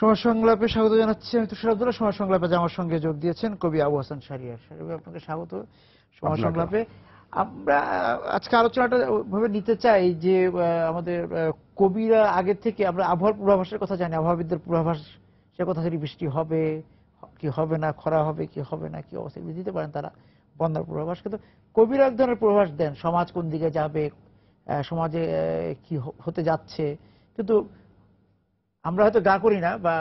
সময় সংলাপে স্বাগত জানাচ্ছি। আমি তুষার আব্দুল্লাহ। সময় সংলাপে আমার সঙ্গে যোগ দিয়েছেন কবি আবু হাসান শাহরিয়ার। শাহরিয়ার, আপনাকে স্বাগত সময় সংলাপে। আমরা আজকে আলোচনাটা ভাবে নিতে চাই যে আমাদের কবিরা আগে থেকে আমরা আবহাওয়ার পূর্বাভাসের কথা জানি, আবহাওয়াবিদদের পূর্বাভাস সে কথা যদি বৃষ্টি হবে কি হবে না, খরা হবে কি হবে না, কি অবস্থা দিতে পারেন তারা, বন্যার পূর্বাভাস। কিন্তু কবিরা এক ধরনের পূর্বাভাস দেন, সমাজ কোন দিকে যাবে, সমাজে কি হতে যাচ্ছে। কিন্তু আমরা হয়তো গা করি না, বা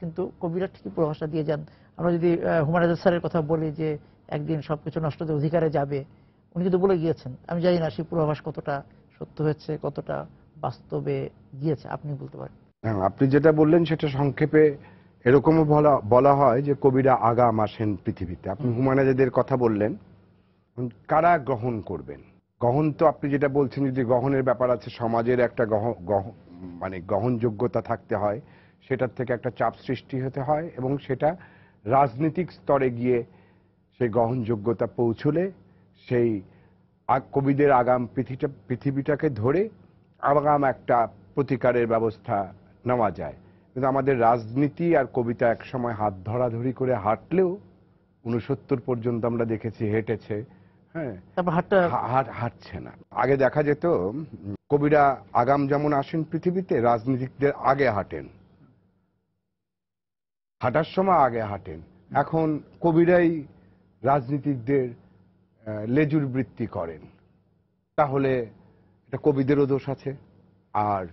কিন্তু কবিরা ঠিকই পূর্বাভাসটা দিয়ে যান। আমরা যদি হুমায়ুন আজাদ স্যারের কথা বলি যে একদিন সবকিছু নষ্ট হতে অধিকারে যাবে, উনি কিন্তু বলে গিয়েছেন। আমি জানি না সেই পূর্বাভাস কতটা সত্য হয়েছে, কতটা বাস্তবে গিয়েছে, আপনি বলতে পারেন। হ্যাঁ, আপনি যেটা বললেন সেটা সংক্ষেপে এরকমও বলা হয় যে কবিরা আগাম আসেন পৃথিবীতে। আপনি হুমায়ুন আজাদের কথা বললেন, কারা গ্রহণ করবেন? গ্রহণ তো আপনি যেটা বলছেন, যদি গ্রহণের ব্যাপার আছে, সমাজের একটা মানে গ্রহণযোগ্যতা থাকতে হয়, সেটার থেকে একটা চাপ সৃষ্টি হতে হয়, এবং সেটা রাজনৈতিক স্তরে গিয়ে সেই গ্রহণযোগ্যতা পৌঁছলে সেই কবিদের আগাম পৃথিবীটাকে ধরে আগাম একটা প্রতিকারের ব্যবস্থা নেওয়া যায়। কিন্তু আমাদের রাজনীতি আর কবিতা একসময় হাত ধরাধরি করে হাঁটলেও 69 পর্যন্ত আমরা দেখেছি হেঁটেছে। হ্যাঁ, হাঁটছে না। আগে দেখা যেত কবিরা আগাম যেমন আসেন পৃথিবীতে, রাজনীতিকদের আগে হাঁটেন, হাঁটার সময় আগে হাঁটেন। এখন কবিরাই রাজনীতিকদের লেজুর বৃত্তি করেন। তাহলে এটা কবিদেরও দোষ আছে, আর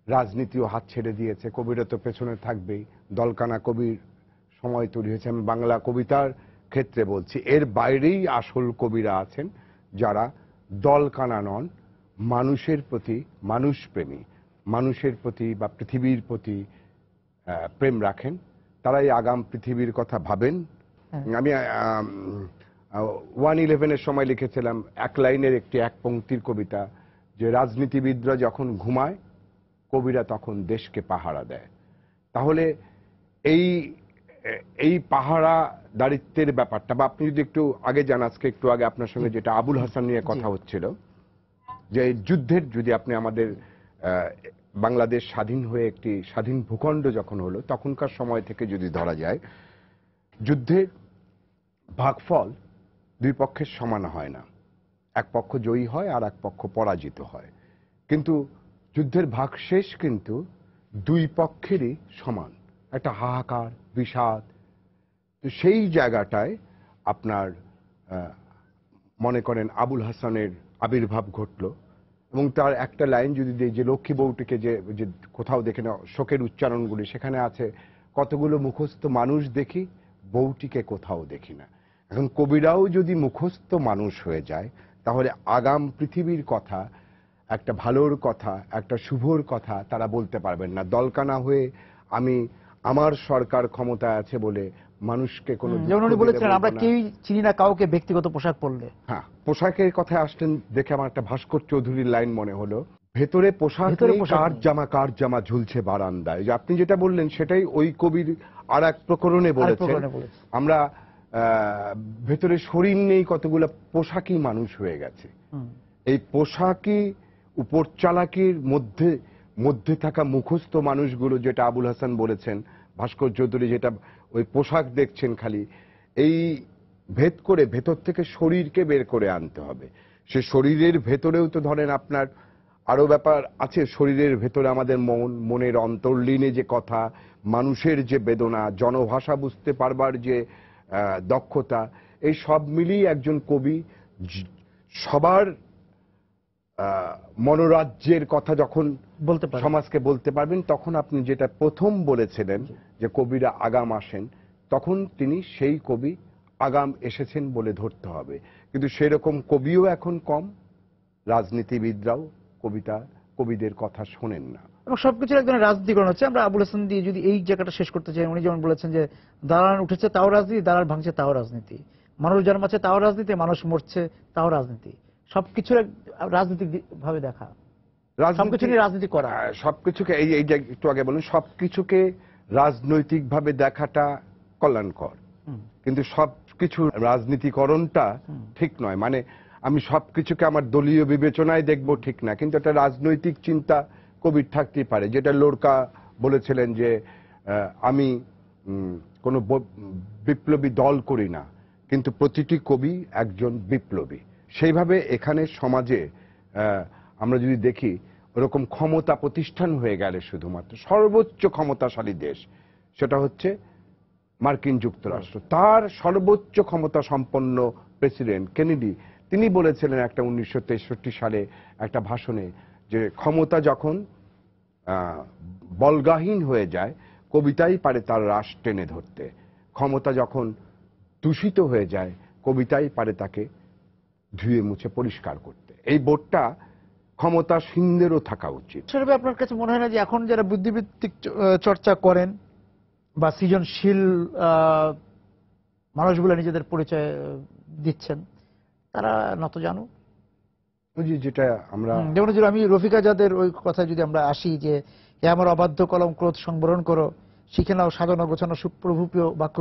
রাজনীতিও হাত ছেড়ে দিয়েছে। কবিরা তো পেছনে থাকবেই। দলকানা কবির সময় তৈরি হয়েছে। আমি বাংলা কবিতার ক্ষেত্রে বলছি, এর বাইরেই আসল কবিরা আছেন যারা দলকানা নন, মানুষের প্রতি, মানুষপ্রেমী, মানুষের প্রতি বা পৃথিবীর প্রতি প্রেম রাখেন। তারাই আগাম পৃথিবীর কথা ভাবেন। আমি 1/11-এর সময় লিখেছিলাম এক লাইনের একটি এক পংক্তির কবিতা, যে রাজনীতিবিদরা যখন ঘুমায়, কবিরা তখন দেশকে পাহারা দেয়। তাহলে এই পাহারা দারিত্বের ব্যাপারটা, বা আপনি যদি একটু আগে যান, আজকে একটু আগে আপনার সঙ্গে যেটা আবুল হাসান নিয়ে কথা হচ্ছিল, যে যুদ্ধের, যদি আপনি আমাদের বাংলাদেশ স্বাধীন হয়ে একটি স্বাধীন ভূখণ্ড যখন হলো, তখনকার সময় থেকে যদি ধরা যায়, যুদ্ধের ভাগফল দুই পক্ষের সমান হয় না। এক পক্ষ জয়ী হয় আর এক পক্ষ পরাজিত হয়, কিন্তু যুদ্ধের ভাগশেষ কিন্তু দুই পক্ষেরই সমান। একটা হাহাকার, বিষাদ। তো সেই জায়গাটায় আপনার মনে করেন আবুল হাসানের আবির্ভাব ঘটল, এবং তার একটা লাইন যদি দিই, যে লক্ষ্মী বউটিকে যে কোথাও দেখে না, শোকের উচ্চারণগুলি সেখানে আছে, কতগুলো মুখস্থ মানুষ দেখি, বউটিকে কোথাও দেখি না। এখন কবিরাও যদি মুখস্থ মানুষ হয়ে যায়, তাহলে আগাম পৃথিবীর কথা, একটা ভালোর কথা, একটা শুভর কথা তারা বলতে পারবেন না। দলকানা হয়ে আমি আমার সরকার ক্ষমতায় আছে বলে মানুষকে কোনো, যেমন উনি বলেছিলেন আমরা কেউই চিনি না কাউকে ব্যক্তিগত পোশাক পরলে। হ্যাঁ, পোশাকের কথা আসলেন দেখে আমার একটা ভাস্কর চৌধুরীর লাইন মনে হলো, ভেতরে পোশাক নেই, কার জামা ঝুলছে বারান্দায়। যে আপনি যেটা বললেন সেটাই ওই কবির আর এক প্রকরণে বলেছেন। আমরা ভেতরে শরীর নেই, কতগুলো পোশাকই মানুষ হয়ে গেছে। এই পোশাকই উপর চালাকির মধ্যে থাকা মুখস্থ মানুষগুলো, যেটা আবুল হাসান বলেছেন, ভাস্কর চৌধুরী যেটা ওই পোশাক দেখছেন খালি, এই ভেদ করে ভেতর থেকে শরীরকে বের করে আনতে হবে। সে শরীরের ভেতরেও তো ধরেন আপনার আরো ব্যাপার আছে। শরীরের ভেতরে আমাদের মনের অন্তর্লীনে যে কথা, মানুষের যে বেদনা, জনভাষা বুঝতে পারবার যে দক্ষতা, এই সব মিলিয়ে একজন কবি সবার মনোরাজ্যের কথা যখন সমাজকে বলতে পারবেন, তখন আপনি যেটা প্রথম বলেছিলেন যে কবিরা আগাম আসেন, তখন তিনি সেই কবি আগাম এসেছেন বলে ধরতে হবে। কিন্তু সেরকম কবিও এখন কম, রাজনীতিবিদরাও কবিদের কথা শোনেন না, এবং সবকিছুর এক ধরনের রাজনীতিকরণ হচ্ছে। আমরা আবুল হাসান দিয়ে যদি এই জায়গাটা শেষ করতে চাই, উনি যেমন বলেছেন যে দালান উঠেছে তাও রাজনীতি, দালান ভাঙছে তাও রাজনীতি, মানুষ জন্মাচ্ছে তাও রাজনীতি, মানুষ মরছে তাও রাজনীতি। সবকিছুর রাজনৈতিক ভাবে দেখা, সবকিছু নিয়ে রাজনীতি করা, সবকিছুকে এই যে একটু আগে বলুন, সবকিছুকে রাজনৈতিক ভাবে দেখাটা কল্যাণকর, কিন্তু সবকিছু রাজনীতিকরণটা ঠিক নয়। মানে আমি সবকিছুকে আমার দলীয় বিবেচনায় দেখব ঠিক না, কিন্তু একটা রাজনৈতিক চিন্তা কবির থাকতেই পারে। যেটা লোরকা বলেছিলেন যে আমি কোনো বিপ্লবী দল করি না, কিন্তু প্রতিটি কবি একজন বিপ্লবী। সেইভাবে এখানে সমাজে আমরা যদি দেখি ওরকম ক্ষমতা প্রতিষ্ঠান হয়ে গেলে শুধুমাত্র সর্বোচ্চ ক্ষমতাশালী দেশ সেটা হচ্ছে মার্কিন যুক্তরাষ্ট্র, তার সর্বোচ্চ ক্ষমতা সম্পন্ন প্রেসিডেন্ট কেনেডি তিনি বলেছিলেন একটা 1963 সালে একটা ভাষণে যে ক্ষমতা যখন বলগাহীন হয়ে যায় কবিতাই পারে তার রাশ টেনে ধরতে, ক্ষমতা যখন দূষিত হয়ে যায় কবিতাই পারে তাকে ধুয়ে মুছে পরিষ্কার করতে। এই বোধটা ক্ষমতাসীনদেরও থাকা উচিত। সেভাবে আপনার কাছে মনে হয় না যে এখন যারা বুদ্ধিবৃত্তিক চর্চা করেন বা সৃজনশীল মানুষগুলো নিজেদের পরিচয় দিচ্ছেন তারা নত জানো? যেটা আমরা যেমন আমি রফিক আজাদের ওই কথা যদি আমরা আসি যে হে আমার অবাধ্য কলম ক্রোধ সংবরণ করো, শিখে নাও সাজানো গোছানো সুপ্রভূপীয় বাক্য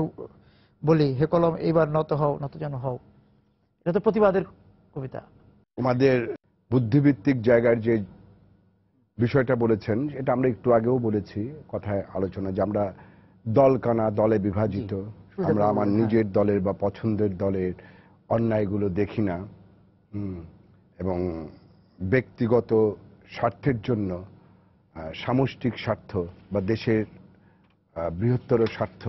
বলি, হে কলম এইবার নত হও নত যেন হও। এটা তো প্রতিবাদের কবিতা। আমাদের বুদ্ধিভিত্তিক জায়গার যে বিষয়টা বলেছেন এটা আমরা একটু আগেও বলেছি কথায় আলোচনা, যে আমরা দলকানা দলে বিভাজিত, আমরা আমার নিজের দলের বা পছন্দের দলের অন্যায়গুলো দেখি না, এবং ব্যক্তিগত স্বার্থের জন্য সামষ্টিক স্বার্থ বা দেশের বৃহত্তর স্বার্থ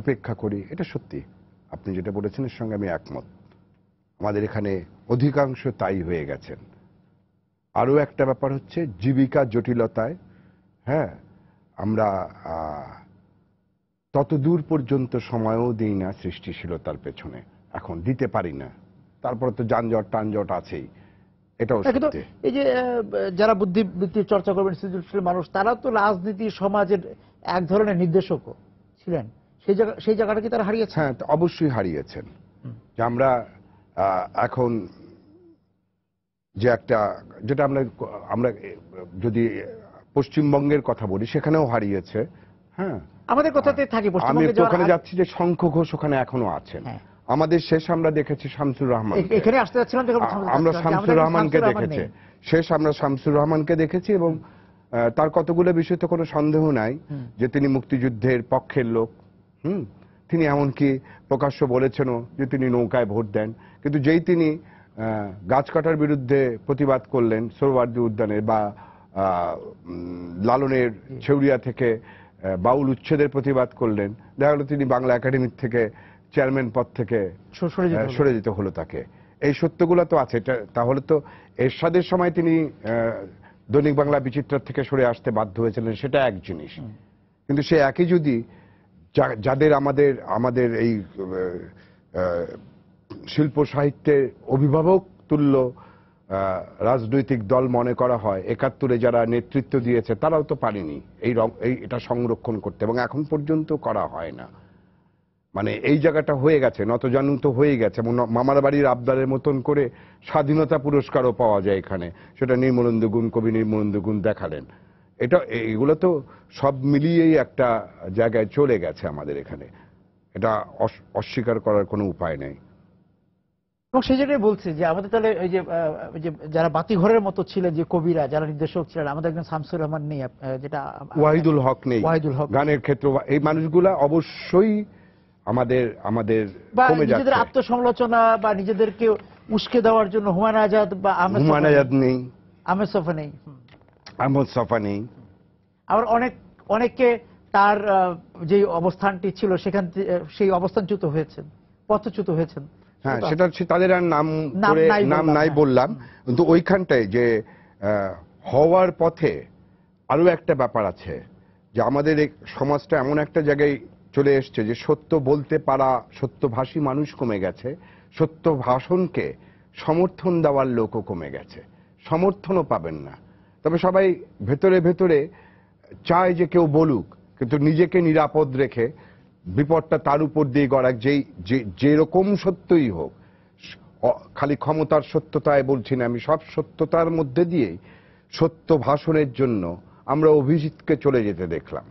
উপেক্ষা করি। এটা সত্যি, আপনি যেটা বলেছেন এর সঙ্গে আমি একমত। আমাদের এখানে অধিকাংশ তাই হয়ে গেছেন। আরও একটা ব্যাপার হচ্ছে জীবিকা জটিলতায়, হ্যাঁ, আমরা তত দূর পর্যন্ত সময়ও দিই না সৃষ্টিশীলতার পেছনে, এখন দিতে পারি না। তারপরে তো যানজট টানজট আছেই, এটাও সত্যি। এই যে যারা বুদ্ধিবৃত্তির চর্চা করবেন সৃজনশীল মানুষ, তারা তো রাজনীতি সমাজের এক ধরনের নির্দেশকও ছিলেন, সেই জায়গাটা কি তারা হারিয়েছে? হ্যাঁ, অবশ্যই হারিয়েছেন। যে আমরা এখন যে একটা যেটা আমরা যদি পশ্চিমবঙ্গের কথা বলি সেখানেও হারিয়েছে। হ্যাঁ, আমাদের কথাতে থাকি, আমি ওখানে যাচ্ছি যে শঙ্খ ঘোষ ওখানে এখনো আছেন। আমাদের শেষ আমরা দেখেছি শামসুর রহমান, এখানে আসতে যাচ্ছিলাম, আমরা শামসুর রহমানকে দেখেছি, শেষ আমরা শামসুর রহমানকে দেখেছি, এবং তার কতগুলো বিষয় তো কোনো সন্দেহ নাই যে তিনি মুক্তিযুদ্ধের পক্ষের লোক। তিনি এমনকি প্রকাশ্য বলেছেনও যে তিনি নৌকায় ভোট দেন, কিন্তু যেই তিনি গাছ কাটার বিরুদ্ধে প্রতিবাদ করলেন সোহরাওয়ার্দী উদ্যানের বা লালনের ছেউরিয়া থেকে বাউল উচ্ছেদের প্রতিবাদ করলেন, দেখা গেল তিনি বাংলা একাডেমির থেকে চেয়ারম্যান পদ থেকে সরে যেতে হলো তাকে। এই সত্যগুলো তো আছে। তাহলে তো এরশাদের সময় তিনি দৈনিক বাংলা বিচিত্রার থেকে সরে আসতে বাধ্য হয়েছিলেন, সেটা এক জিনিস। কিন্তু সে একই যদি যাদের আমাদের এই শিল্প সাহিত্যের অভিভাবক তুল্য রাজনৈতিক দল মনে করা হয়, ৭১-এ যারা নেতৃত্ব দিয়েছে তারাও তো পারেনি এটা সংরক্ষণ করতে, এবং এখন পর্যন্ত করা হয় না। মানে এই জায়গাটা হয়ে গেছে, নতজানু তো হয়ে গেছে। মামার বাড়ির আবদারের মতন করে স্বাধীনতা পুরস্কারও পাওয়া যায় এখানে, সেটা নির্মলেন্দু গুণ, কবি নির্মলেন্দু গুণ দেখালেন। এগুলো তো সব মিলিয়েই একটা জায়গায় চলে গেছে আমাদের এখানে, এটা অস্বীকার করার কোনো উপায় নেই। এবং সেই জন্যই বলছি যে আমাদের তাহলে ওই যে যারা বাতিঘরের মতো ছিলেন, যে কবিরা যারা নির্দেশক ছিলেন, আমাদের একজন শামসুর রহমান নেই, যেটা ওয়াহিদুল হক নেই, ওয়াহিদুল হক গানের ক্ষেত্রে এই মানুষগুলা অবশ্যই আমাদের কমে যাচ্ছে। নিজেদের আত্মসমালোচনা বা নিজেদেরকে উস্কে দেওয়ার জন্য হুমায়ুন আজাদ বা হুমায়ুন আজাদ নেই, আহমেদ ছফা নেই, আহমদ ছফা নেই। আবার অনেককে তার যে অবস্থানটি ছিল সেখান থেকে সেই অবস্থানচ্যুত হয়েছেন, পথচ্যুত হয়েছেন। হ্যাঁ, সেটা তাদের আর নাম নাই বললাম, কিন্তু ওইখানটায় যে হওয়ার পথে আরো একটা ব্যাপার আছে, যে আমাদের এই সমাজটা এমন একটা জায়গায় চলে এসছে যে সত্য বলতে পারা, সত্যভাষী মানুষ কমে গেছে, সত্য ভাষণকে সমর্থন দেওয়ার লোকও কমে গেছে, সমর্থনও পাবেন না। তবে সবাই ভেতরে ভেতরে চায় যে কেউ বলুক, কিন্তু নিজেকে নিরাপদ রেখে বিপদটা তার উপর দিয়ে গড়াক, যেরকম সত্যই হোক, খালি ক্ষমতার সত্যতায় বলছি না আমি, সব সত্যতার মধ্যে দিয়েই সত্য ভাষণের জন্য আমরা অভিজিৎকে চলে যেতে দেখলাম,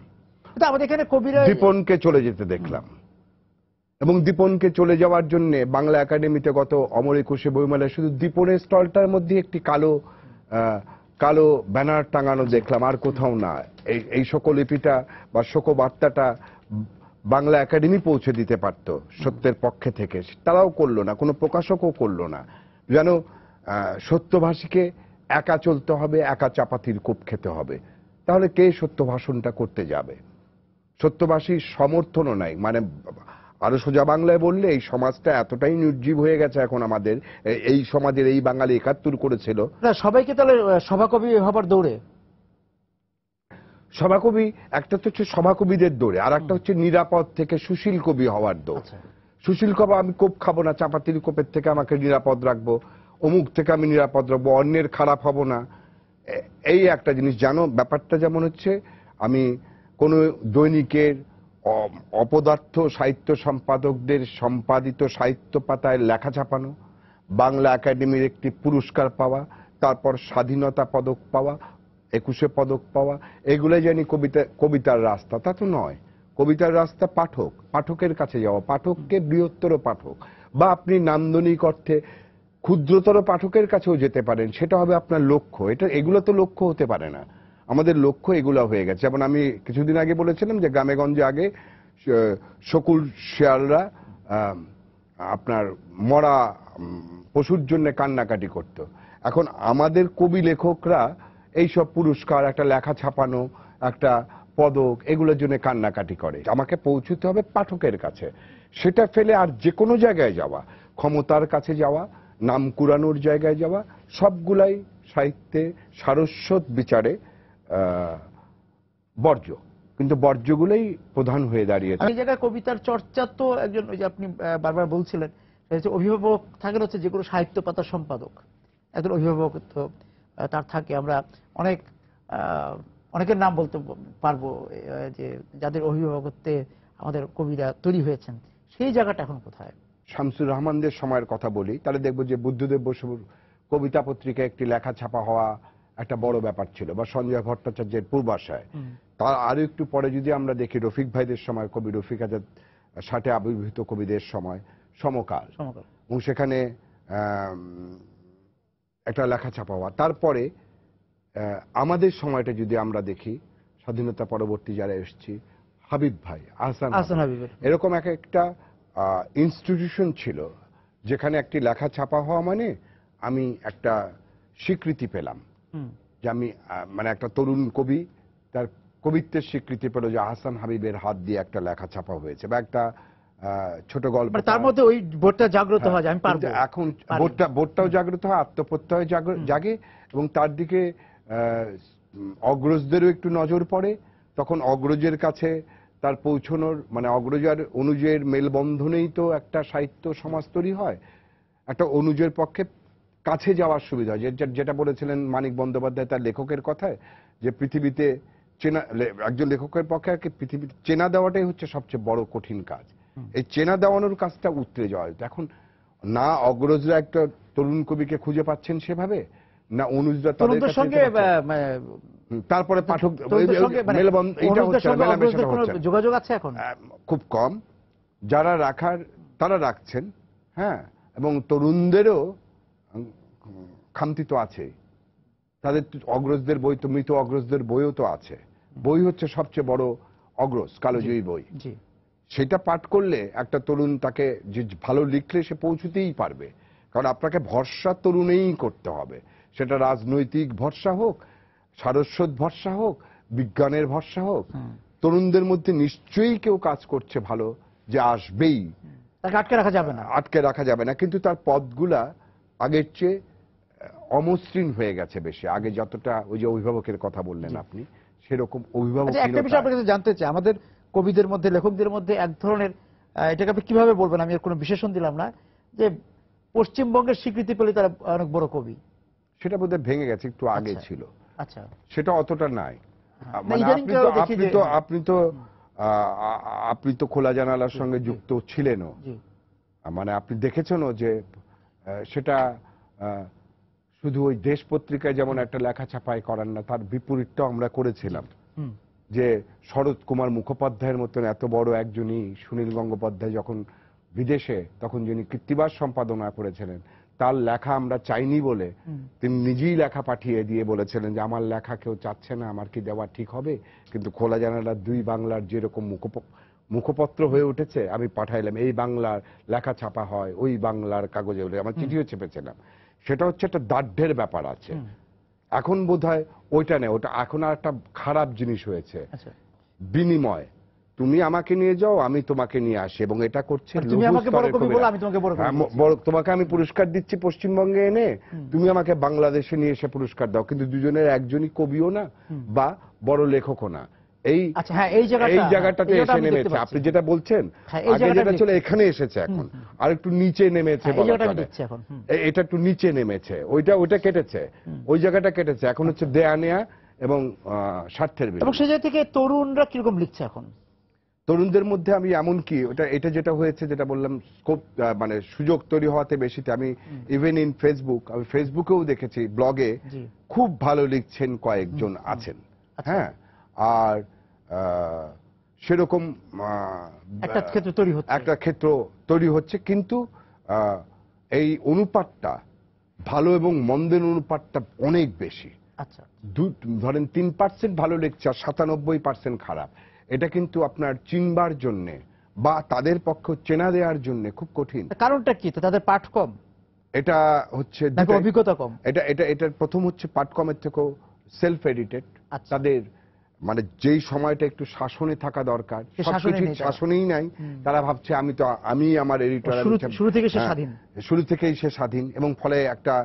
আমাদের এখানে কবিরা দীপনকে চলে যেতে দেখলাম, এবং দীপনকে চলে যাওয়ার জন্য বাংলা একাডেমিতে গত অমর একুশে বইমেলায় শুধু দীপনের স্টলটার মধ্যে একটি কালো কালো ব্যানার টাঙানো দেখলাম, আর কোথাও না। এই শোকলিপিটা বা শোকবার্তাটা বাংলা একাডেমি পৌঁছে দিতে পারতো সত্যের পক্ষে থেকে, তারাও করলো না, কোনো প্রকাশকও করলো না। যেন সত্যভাষীকে একা চলতে হবে, একা চাপাতির কোপ খেতে হবে, তাহলে কে সত্য ভাষণটা করতে যাবে? সত্যভাষীর সমর্থনও নাই। মানে আরো সোজা বাংলায় বললে এই সমাজটা এতটাই নির্জীব হয়ে গেছে এখন আমাদের, এই সমাজের এই বাঙালি ৭১ করেছিল। না, সবাইকে তাহলে সভাকবি হবার দৌড়ে, সভাকবি একটা তো হচ্ছে সভাকবিদের দৌড়ে, আর একটা হচ্ছে নিরাপদ থেকে সুশীল কবি হওয়ার দৌড়। সুশীল কবি, আমি কোপ খাবো না, চাপাতির কোপের থেকে আমাকে নিরাপদ রাখবো, অমুক থেকে আমি নিরাপদ রাখবো, অন্যের খারাপ হব না, এই একটা জিনিস। জানো ব্যাপারটা যেমন হচ্ছে, আমি কোন দৈনিকের অপদার্থ সাহিত্য সম্পাদকদের সম্পাদিত সাহিত্য পাতায় লেখা ছাপানো, বাংলা একাডেমির একটি পুরস্কার পাওয়া, তারপর স্বাধীনতা পদক পাওয়া, ২১শে পদক পাওয়া, এগুলোই জানি কবিতার রাস্তা। তা তো নয়। কবিতার রাস্তা পাঠকের কাছে যাওয়া, পাঠককে বৃহত্তর পাঠক, বা আপনি নান্দনিক অর্থে ক্ষুদ্রতর পাঠকের কাছেও যেতে পারেন, সেটা হবে আপনার লক্ষ্য। এগুলো তো লক্ষ্য হতে পারে না। আমাদের লক্ষ্য এগুলো হয়ে গেছে। যেমন আমি কিছুদিন আগে বলেছিলাম যে গ্রামে গঞ্জে আগে শকুল শিয়ালরা আপনার মরা পশুর জন্য কান্নাকাটি করত। এখন আমাদের কবি লেখকরা এইসব পুরস্কার, একটা লেখা ছাপানো, একটা পদক, এগুলোর জন্য কান্নাকাটি করে। আমাকে পৌঁছতে হবে পাঠকের কাছে। সেটা ফেলে আর যে কোনো জায়গায় যাওয়া, ক্ষমতার কাছে যাওয়া, নাম কুড়ানোর জায়গায় যাওয়া, সবগুলাই সাহিত্যে সারস্বত বিচারে বর্জ্য। কিন্তু বর্জ্যগুলোই প্রধান হয়ে দাঁড়িয়েছে। এই জায়গায় কবিতার চর্চা তো একজন, ওই যে আপনি বারবার বলছিলেন, অভিভাবক থাকেন হচ্ছে যে কোনো সাহিত্য পাতার সম্পাদক, একজন অভিভাবক তো তার থাকে। আমরা অনেকের নাম বলতে পারবো যে যাদের অভিভাবকত্বে আমাদের কবিরা তৈরি হয়েছেন। সেই জায়গাটা এখন কোথায়? শামসুর রহমানদের সময়ের কথা বলি, তাহলে দেখবো যে বুদ্ধদেব বসুর কবিতা পত্রিকায় একটি লেখা ছাপা হওয়া একটা বড় ব্যাপার ছিল, বা সঞ্জয় ভট্টাচার্যের পূর্বাশায়। তার আরো একটু পরে যদি আমরা দেখি রফিক ভাইদের সময়, কবি রফিক আজাদ ৬০-এ আবির্ভূত কবিদের সময় সমকাল, এবং সেখানে একটা লেখা ছাপা হওয়া। তারপরে আমাদের সময়টা যদি আমরা দেখি, স্বাধীনতা পরবর্তী যারা এসেছি, হাবিব ভাই, আহসান হাবিব, এরকম একটা ইনস্টিটিউশন ছিল যেখানে একটি লেখা ছাপা হওয়া মানে আমি একটা স্বীকৃতি পেলাম, যে আমি মানে একটা তরুণ কবি তার কবিত্বের স্বীকৃতি পেল, যে আহসান হাবিবের হাত দিয়ে একটা লেখা ছাপা হয়েছে, বা একটা ছোট গল্প, তার মধ্যে ওই বোধটা জাগ্রত হয় যে আমি পারবো। এখন বোধটাও জাগ্রত হয়, আত্মপ্রত্যয় জাগে, এবং তার দিকে অগ্রজদেরও একটু নজর পড়ে। তখন অগ্রজের কাছে তার পৌঁছনোর, মানে অগ্রজার অনুজের মেলবন্ধনেই তো একটা সাহিত্য সমাজ তৈরি হয়। একটা অনুজের পক্ষে কাছে যাওয়ার সুবিধা, যেটা বলেছিলেন মানিক বন্দ্যোপাধ্যায় তার লেখকের কথায়, যে পৃথিবীতে চেনা, একজন লেখকের পক্ষে আর কি পৃথিবীতে চেনা দেওয়াটাই হচ্ছে সবচেয়ে বড় কঠিন কাজ। এই চেনা দেওয়ানোর কাজটা উতরে যাওয়া। এখন না অগ্রজরা একটা তরুণ কবিকে খুঁজে পাচ্ছেন সেভাবে, না অনুজরা তাদের সঙ্গে, তারপরে পাঠক যোগাযোগ আছে এখন খুব কম। যারা রাখার তারা রাখছেন, হ্যাঁ, এবং তরুণদেরও খামতি তো আছে। তাদের অগ্রজদের বই তো, মৃত অগ্রজদের বইও তো আছে। বই হচ্ছে সবচেয়ে বড় অগ্রজ, কালোজয়ী বই। সেটা পাঠ করলে একটা তরুণ, তাকে যে ভালো লিখলে সে পৌঁছতেই পারবে। কারণ আপনাকে ভরসা তরুণেই করতে হবে, সেটা রাজনৈতিক ভরসা হোক, সারস্বত ভরসা হোক, বিজ্ঞানের ভরসা হোক। তরুণদের মধ্যে নিশ্চয়ই কেউ কাজ করছে ভালো, যে আসবেই, তাকে আটকে রাখা যাবে না, আটকে রাখা যাবে না। কিন্তু তার পথগুলা আগের চেয়ে অমসৃণ হয়ে গেছে বেশি। আগে যতটা, ওই যে অভিভাবকের কথা বললেন আপনি, সেরকম অভিভাবক। একটা বিষয় আপনার কাছে জানতে চাই, আমাদের কবিদের মধ্যে, লেখকদের মধ্যে এক ধরনের, এটাকে আপনি কিভাবে বলবেন, আমি এর কোনো বিশেষণ দিলাম না, যে পশ্চিমবঙ্গের স্বীকৃতি পেলে তারা অনেক বড় কবি, সেটা বোধহয় ভেঙে গেছে, একটু আগে ছিল। আচ্ছা, সেটা অতটা নাই। মানে আপনি তো খোলা জানালার সঙ্গে যুক্ত ছিলেনও, মানে আপনি দেখেছেনও যে সেটা শুধু ওই দেশ পত্রিকায় যেমন একটা লেখা ছাপাই করার না, তার বিপরীতটাও আমরা করেছিলাম। যে শরৎ কুমার মুখোপাধ্যায়ের মতন এত বড় একজনই, সুনীল গঙ্গোপাধ্যায় যখন বিদেশে, তখন যিনি কৃত্তিবাস সম্পাদনা করেছিলেন, তার লেখা আমরা চাইনি বলে তিনি নিজেই লেখা পাঠিয়ে দিয়ে বলেছিলেন যে আমার লেখা কেউ চাচ্ছে না, আমার কি দেওয়া ঠিক হবে? কিন্তু খোলা জানালা 2 বাংলার যেরকম মুখপত্র হয়ে উঠেছে, আমি পাঠাইলাম এই বাংলার লেখা ছাপা হয় ওই বাংলার কাগজে, আমার চিঠিও চেপেছিলাম। সেটা হচ্ছে একটা দাঢ্যের ব্যাপার আছে। এখন বোধহয় ওইটা নেই, ওটা এখন আর একটা খারাপ জিনিস হয়েছে। বিনিময়, তুমি আমাকে নিয়ে যাও, আমি তোমাকে নিয়ে আসি, এবং এটা করছে তুমি আমাকে বড় কবি বলো, আমি তোমাকে বড় কবি বলছি। তোমাকে আমি পুরস্কার দিচ্ছি পশ্চিমবঙ্গে এনে, তুমি আমাকে বাংলাদেশে নিয়ে এসে পুরস্কার দাও, কিন্তু দুজনের একজনই কবিও না বা বড় লেখকও না। এই জায়গাটাতে এসে নেমেছে। আপনি যেটা বলছেন আগে যেটা ছিল এখানে এসেছে, এখন আর একটু নিচে নেমেছে, এটা একটু নিচে নেমেছে, ওইটা কেটেছে, ওই জায়গাটা কেটেছে। এখন হচ্ছে দেয়া নেয়া এবং স্বার্থের বিরুদ্ধে। এবং সেই জায়গা থেকে তরুণরা কিরকম লিখছে এখন? তরুণদের মধ্যে আমি এমনকি এটা যেটা হয়েছে, যেটা বললাম স্কোপ, মানে সুযোগ তৈরি হওয়াতে বেশিতে, আমি ইভেন ইন ফেসবুক, আমি ফেসবুকেও দেখেছি, ব্লগে খুব ভালো লিখছেন কয়েকজন আছেন। হ্যাঁ, আর সেরকম একটা ক্ষেত্র তৈরি হচ্ছে, কিন্তু এই অনুপাতটা, ভালো এবং মন্দের অনুপাতটা অনেক বেশি। আচ্ছা, ধরেন 3% ভালো লিখছে আর 97% খারাপ। এটা কিন্তু আপনার চিনবার জন্য বা তাদের পক্ষে চেনা দেওয়ার জন্য খুব কঠিন। কারণটা কি? তাদের পাঠ কম? এটা হচ্ছে অভিজ্ঞতা কম। এটার প্রথম হচ্ছে পাঠ কমের থেকেও সেলফ এডিটেড। তাদের মানে যেই সময়টা একটু শাসনে থাকা দরকার, সবকিছু শাসনেই নাই। তারা ভাবছে আমি আমার এডিটর, শুরু থেকেই সে স্বাধীন, এবং ফলে একটা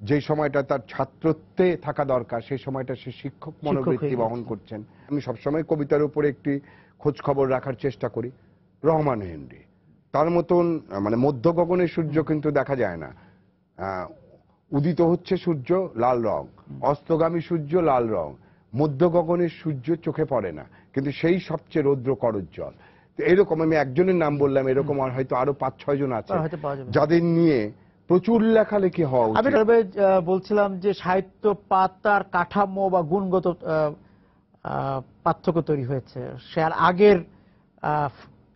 যে সময়টা তার ছাত্রত্বে থাকা দরকার সেই সময়টা সে শিক্ষক মনোবৃত্তি বহন করছেন। আমি সবসময় কবিতার উপরে একটি খোঁজ খবর রাখার চেষ্টা করি। রহমান হেনরি, তার মতন মানে মধ্য গগনের সূর্য কিন্তু দেখা যায় না। উদিত হচ্ছে সূর্য লাল রং, অস্তগামী সূর্য লাল রং, মধ্য গগনের সূর্য চোখে পড়ে না, কিন্তু সেই সবচেয়ে রৌদ্র করজ্জ্বল। এরকম আমি একজনের নাম বললাম, এরকম হয়তো আরো 5-6 জন আছে যাদের নিয়ে প্রচুর লেখালেখি হওয়া উচিত। আমি বলছিলাম যে সাহিত্য পাতার কাঠামো বা গুণগত পার্থক্য তৈরি হয়েছে, সে আর আগের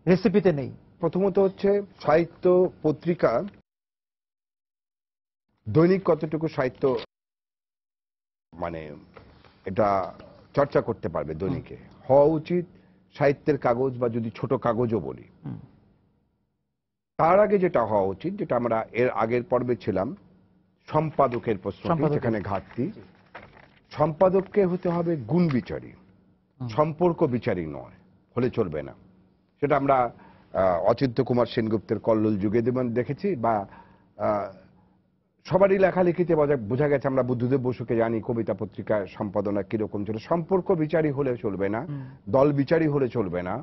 রেসিপিতে নেই। প্রথমত হচ্ছে সাহিত্য পত্রিকা, দৈনিক কতটুকু সাহিত্য মানে এটা চর্চা করতে পারবে, দৈনিকে হওয়া উচিত সাহিত্যের কাগজ বা যদি ছোট কাগজও বলি। তার আগে যেটা হওয়া উচিত, যেটা আমরা এর আগের পর্বে ছিলাম, সম্পাদকের প্রশ্নটি, যেখানে ঘাটতি। সম্পাদককে হতে হবে গুণ বিচারী, সম্পর্ক বিচারী নয়, হলে চলবে না। সেটা আমরা অচিন্ত্য কুমার সেনগুপ্তের কল্লোল যুগে দেখেছি, বা সবারই লেখালেখিতে বোঝা গেছে। আমরা বুদ্ধদেব বসুকে জানি, কবিতা পত্রিকার সম্পাদনা কিরকম ছিল। সম্পর্ক বিচারী হলে চলবে না, দল বিচারী হলে চলবে না,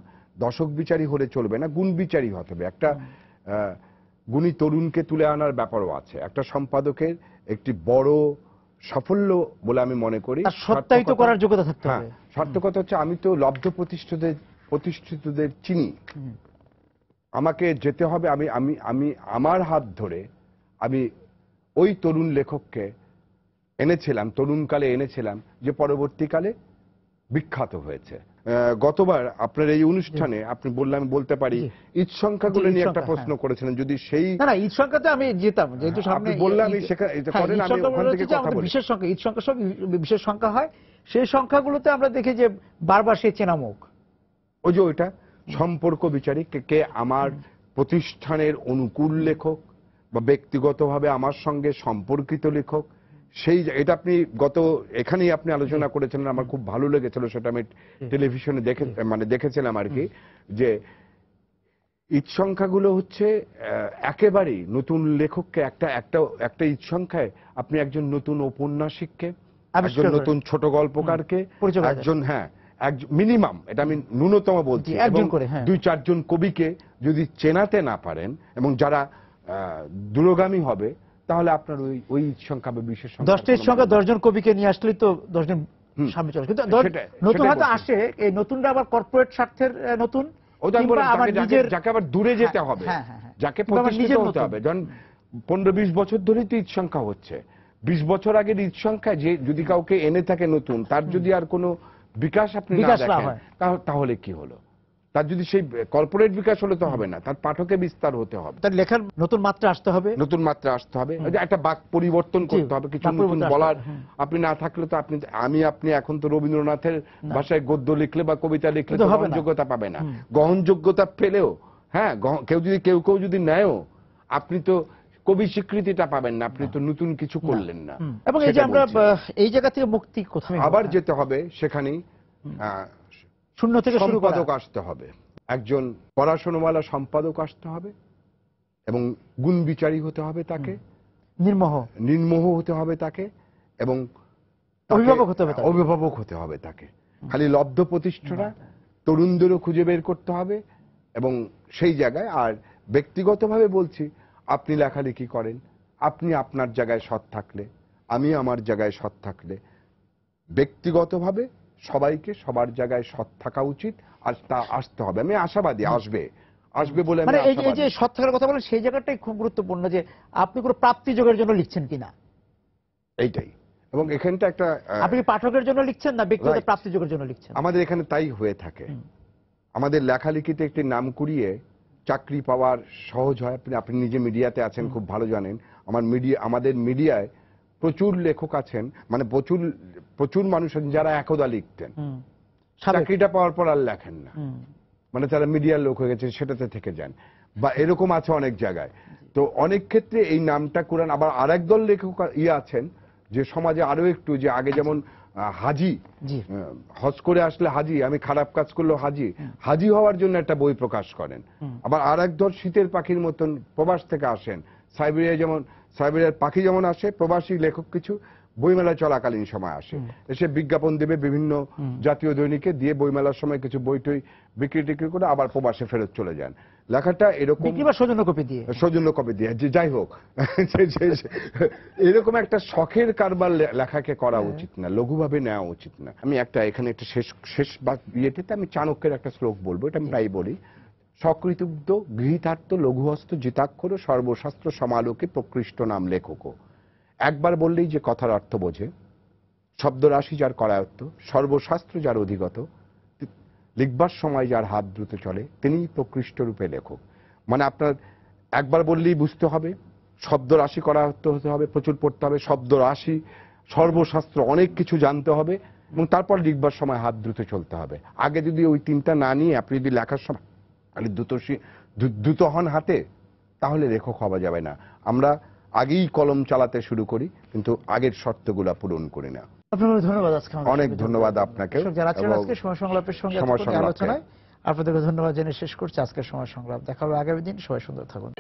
দশক বিচারী হলে চলবে না, গুণ বিচারী হতে হবে। একটা গুণী তরুণকে তুলে আনার ব্যাপারও আছে। একটা সম্পাদকের একটি বড় সাফল্য বলে আমি মনে করি সত্যায়িত করার যোগ্যতা থাকতে হবে। সার্থকতা হচ্ছে আমি তো লব্ধ প্রতিষ্ঠিতদের চিনি, আমাকে যেতে হবে, আমি আমার হাত ধরে আমি ওই তরুণ লেখককে এনেছিলাম, তরুণকালে এনেছিলাম, যে পরবর্তীকালে বিখ্যাত হয়েছে। গতবার আপনার এই অনুষ্ঠানে আপনি বলতে পারি ঈদ সংখ্যাগুলো নিয়ে একটা প্রশ্ন করেছিলেন, যদি সেই না ঈদ সংখ্যাতে আমি যেতাম, যেহেতু সামনে বললাম আমি সেখানে করেন, আমি ওখান থেকে কথা বলি। বিশেষ সংখ্যা, ঈদ সংখ্যা সব বিশেষ সংখ্যা হয়, সেই সংখ্যাগুলোতে আমরা দেখি যে বারবার সেই চেনা মুখ। ওই যে ওইটা সম্পর্ক বিচারী, কে আমার প্রতিষ্ঠানের অনুকূল লেখক বা ব্যক্তিগতভাবে আমার সঙ্গে সম্পর্কিত লেখক, সেই এটা আপনি এখানেই আপনি আলোচনা করেছিলেন, আমার খুব ভালো লেগেছিল। সেটা আমি টেলিভিশনে দেখেছিলাম আর কি, যে ঈদ সংখ্যাগুলো হচ্ছে একেবারেই নতুন লেখককে একটা ঈদ সংখ্যায় আপনি একজন নতুন ঔপন্যাসিককে, একজন নতুন ছোট গল্পকারকে, একজন মিনিমাম, এটা আমি ন্যূনতম বলছি, 2-4 জন কবিকে যদি চেনাতে না পারেন এবং যারা দূরগামী হবে, তাহলে আপনার ওই সংখ্যা বা বিশেষ সংখ্যা, 10টা সংখ্যা 10 জন কবিকে নিয়ে আসলেই তো 10 জন সামনে চলে। কিন্তু নতুন হয়তো আসে, এই নতুনরা আবার কর্পোরেট স্বার্থের নতুন, যাকে আবার দূরে যেতে হবে, যাকে প্রতিষ্ঠিত হতে হবে। যখন 15-20 বছর ধরেই তো ঈদ সংখ্যা হচ্ছে, 20 বছর আগের ঈদ সংখ্যায় যে যদি কাউকে এনে থাকে নতুন, তার যদি আর কোনো বিকাশ আপনি না দেখেন, তাহলে কি হলো? তার যদি সেই কর্পোরেট বিকাশ হলে তো হবে না, তার পাঠকে বিস্তার হতে হবে, তার লেখার নতুন মাত্রা আসতে হবে, নতুন মাত্রা আসতে হবে, ওই যে একটা বাক পরিবর্তন করতে হবে, কিছু বাক নতুন পরিবর্তন বলার আসতে হবে, আপনি না থাকলে তো আপনি এখন তো রবীন্দ্রনাথের ভাষায় গদ্য লিখলে বা কবিতা লিখলে কিন্তু তো হবে না। গ্রহণযোগ্যতা পাবে না। গ্রহণযোগ্যতা পেলেও, হ্যাঁ, কেউ যদি নেয়ও, আপনি তো কবি স্বীকৃতিটা পাবেন না, আপনি তো নতুন কিছু করলেন না। এবং এই যে সেটা আমরা বলছি। এই জায়গা থেকে মুক্তি কোথায় আবার যেতে হবে সেখানেই, শূন্য থেকে শুরু করা, সম্পাদক আসতে হবে, একজন পড়াশোনাওয়ালা সম্পাদক আসতে হবে, এবং গুণ বিচারী হতে হবে তাকে, নির্মোহ হতে হবে তাকে, এবং অভিভাবক হতে হবে তাকে। খালি লব্ধ প্রতিষ্ঠারা তরুণদেরও খুঁজে বের করতে হবে, এবং সেই জায়গায়, আর ব্যক্তিগতভাবে বলছি, আপনি লেখালেখি করেন, আপনি আপনার জায়গায় সৎ থাকলে, আমি আমার জায়গায় সৎ থাকলে, ব্যক্তিগতভাবে সবাইকে সবার জায়গায় সৎ থাকা উচিত, আর তা আসতে হবে। আমি আশাবাদী আসবে বলে আমি এই আশাবাদী। যে সৎ থাকার কথা বলেন, সেই জায়গাটাই খুব গুরুত্বপূর্ণ, যে আপনি কোনো প্রাপ্তি যোগের জন্য লিখছেন কিনা, এইটাই। এবং এখানটা একটা, আপনি পাঠকের জন্য লিখছেন না ব্যক্তিগত প্রাপ্তি যোগের জন্য লিখছেন। আমাদের এখানে তাই হয়ে থাকে। আমাদের লেখালেখিতে একটি নাম কুড়িয়ে চাকরি পাওয়ার সহজ হয়। আপনি নিজে মিডিয়াতে আছেন, খুব ভালো জানেন। আমাদের মিডিয়ায় প্রচুর লেখক আছেন, মানে প্রচুর মানুষ আছেন যারা একদা লিখতেন, চাকরিটা পাওয়ার পর আর লেখেন না, মানে তারা মিডিয়ার লোক হয়ে গেছেন, সেটাতে থেকে যান, বা এরকম আছে অনেক জায়গায়। তো অনেক ক্ষেত্রে এই নামটা কুড়ান। আবার আরেক দল লেখক আছেন যে সমাজে আরো একটু, যে আগে যেমন হাজি, হজ করে আসলে হাজি, আমি খারাপ কাজ করলেও হাজি হওয়ার জন্য একটা বই প্রকাশ করেন। আবার আর এক দল শীতের পাখির মতন প্রবাস থেকে আসেন, সাইবেরিয়ার পাখি যেমন আসে, প্রবাসী লেখক কিছু বইমেলা চলাকালীন সময় আসে, এসে বিজ্ঞাপন দেবে বিভিন্ন জাতীয় দৈনিকে, দিয়ে বইমেলার সময় কিছু বই টই বিক্রি টিক্রি করে আবার প্রবাসে ফেরত চলে যান। লেখাটা এরকম সৌজন্য কপি দিয়ে, যে যাই হোক, এরকম একটা শখের কারবার লেখাকে করা উচিত না, লঘুভাবে নেওয়া উচিত না। আমি এখানে একটা শেষ ইয়েতে আমি চাণক্যের একটা শ্লোক বলবো, এটা আমি প্রায় বলি। সকৃতুব্ধ গৃহীতার্থ লঘুহস্ত জিতাক্ষর সর্বশাস্ত্র সমালোকে প্রকৃষ্ট নাম লেখক। একবার বললেই যে কথার অর্থ বোঝে, শব্দরাশি যার করায়ত্ত, সর্বশাস্ত্র যার অধিগত, লিখবার সময় যার হাত দ্রুত চলে, তিনিই প্রকৃষ্ট রূপে লেখক। মানে আপনার একবার বললেই বুঝতে হবে, শব্দ রাশি করায়ত্ত হতে হবে, প্রচুর পড়তে হবে, শব্দ রাশি, সর্বশাস্ত্র, অনেক কিছু জানতে হবে, এবং তারপর লিখবার সময় হাত দ্রুত চলতে হবে। আগে যদি ওই তিনটা না নিয়ে আপনি যদি লেখার সময় দ্রুত হন হাতে, তাহলে লেখক হওয়া যাবে না। আমরা আগেই কলম চালাতে শুরু করি, কিন্তু আগের শর্তগুলা পূরণ করি না। আপনাকে ধন্যবাদ। অনেক ধন্যবাদ আপনাকে। যারা ছিলেন আজকে সময় সংলাপের সঙ্গে আলোচনায়, আপনাদেরকে ধন্যবাদ জেনে শেষ করছি আজকের সময় সংলাপ। দেখা হবে আগামী দিন। সবাই সুন্দর থাকুন।